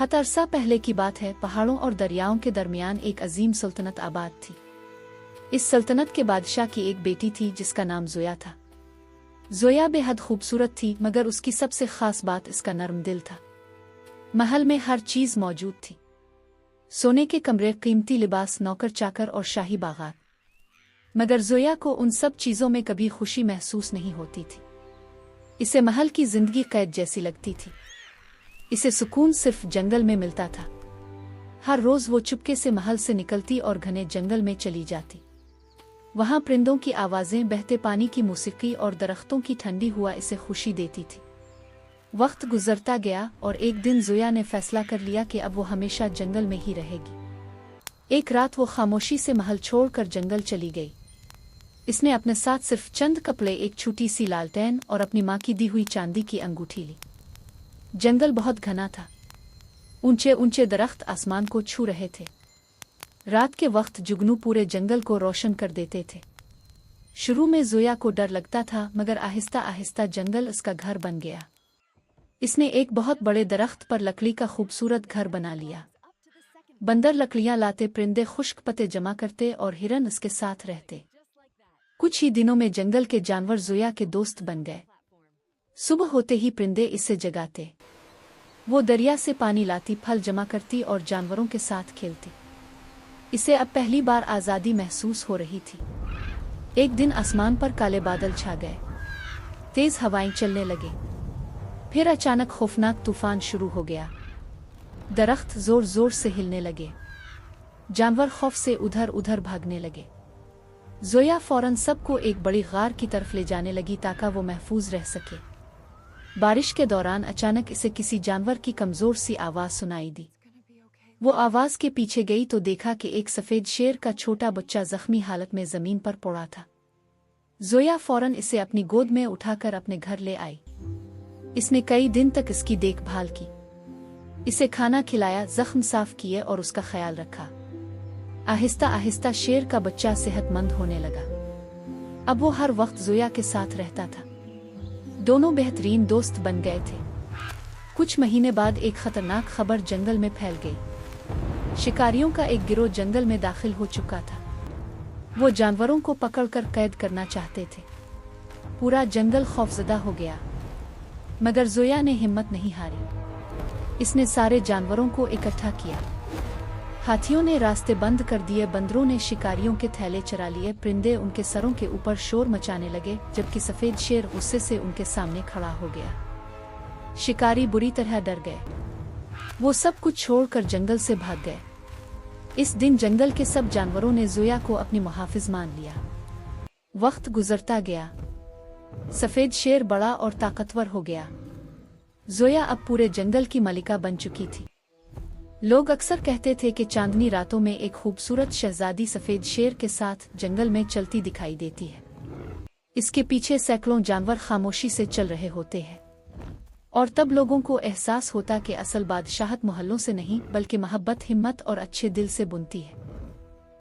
बहुत अरसा पहले की बात है, पहाड़ों और दरियाओं के दरमियान एक अजीम सल्तनत आबाद थी। इस सल्तनत के बादशाह की एक बेटी थी जिसका नाम जोया था। जोया बेहद खूबसूरत थी, मगर उसकी सबसे खास बात इसका नर्म दिल था। महल में हर चीज मौजूद थी, सोने के कमरे, कीमती लिबास, नौकर चाकर और शाही बागात। मगर जोया को उन सब चीजों में कभी खुशी महसूस नहीं होती थी। इसे महल की जिंदगी कैद जैसी लगती थी। इसे सुकून सिर्फ जंगल में मिलता था। हर रोज वो चुपके से महल से निकलती और घने जंगल में चली जाती। वहां परिंदों की आवाजें, बहते पानी की मौसीकी और दरख्तों की ठंडी हवा इसे खुशी देती थी। वक्त गुजरता गया और एक दिन जोया ने फैसला कर लिया कि अब वो हमेशा जंगल में ही रहेगी। एक रात वो खामोशी से महल छोड़कर जंगल चली गई। इसने अपने साथ सिर्फ चंद कपड़े, एक छोटी सी लालटेन और अपनी माँ की दी हुई चांदी की अंगूठी ली। जंगल बहुत घना था, ऊंचे ऊंचे दरख्त आसमान को छू रहे थे। रात के वक्त जुगनू पूरे जंगल को रोशन कर देते थे। शुरू में जोया को डर लगता था, मगर आहिस्ता आहिस्ता जंगल उसका घर बन गया। इसने एक बहुत बड़े दरख्त पर लकड़ी का खूबसूरत घर बना लिया। बंदर लकड़ियां लाते, परिंदे खुश्क पत्ते जमा करते और हिरन इसके साथ रहते। कुछ ही दिनों में जंगल के जानवर जोया के दोस्त बन गए। सुबह होते ही परिंदे इसे जगाते। वो दरिया से पानी लाती, फल जमा करती और जानवरों के साथ खेलती। इसे अब पहली बार आज़ादी महसूस हो रही थी। एक दिन आसमान पर काले बादल छा गए, तेज हवाएं चलने लगे। फिर अचानक खौफनाक तूफान शुरू हो गया। दरख्त जोर जोर से हिलने लगे, जानवर खौफ से उधर उधर भागने लगे। जोया फौरन सबको एक बड़ी गार की तरफ ले जाने लगी ताकि वो महफूज रह सके। बारिश के दौरान अचानक इसे किसी जानवर की कमजोर सी आवाज सुनाई दी। वो आवाज के पीछे गई तो देखा कि एक सफेद शेर का छोटा बच्चा जख्मी हालत में जमीन पर पड़ा था। जोया फौरन इसे अपनी गोद में उठाकर अपने घर ले आई। इसने कई दिन तक इसकी देखभाल की, इसे खाना खिलाया, जख्म साफ किए और उसका ख्याल रखा। आहिस्ता आहिस्ता शेर का बच्चा सेहतमंद होने लगा। अब वो हर वक्त जोया के साथ रहता था। दोनों बेहतरीन दोस्त बन गए थे। कुछ महीने बाद एक खतरनाक खबर जंगल में फैल गई। शिकारियों का एक गिरोह जंगल में दाखिल हो चुका था। वो जानवरों को पकड़कर कैद करना चाहते थे। पूरा जंगल खौफजदा हो गया, मगर जोया ने हिम्मत नहीं हारी। इसने सारे जानवरों को इकट्ठा किया। हाथियों ने रास्ते बंद कर दिए, बंदरों ने शिकारियों के थैले चरा लिए, परिंदे उनके सरों के ऊपर शोर मचाने लगे, जबकि सफेद शेर गुस्से से उनके सामने खड़ा हो गया। शिकारी बुरी तरह डर गए। वो सब कुछ छोड़कर जंगल से भाग गए। इस दिन जंगल के सब जानवरों ने जोया को अपनी मुहाफिज मान लिया। वक्त गुजरता गया, सफेद शेर बड़ा और ताकतवर हो गया। जोया अब पूरे जंगल की मलिका बन चुकी थी। लोग अक्सर कहते थे कि चांदनी रातों में एक खूबसूरत शहजादी सफेद शेर के साथ जंगल में चलती दिखाई देती है। इसके पीछे सैकड़ों जानवर खामोशी से चल रहे होते हैं। और तब लोगों को एहसास होता कि असल बादशाहत मोहल्लों से नहीं, बल्कि मोहब्बत, हिम्मत और अच्छे दिल से बुनती है।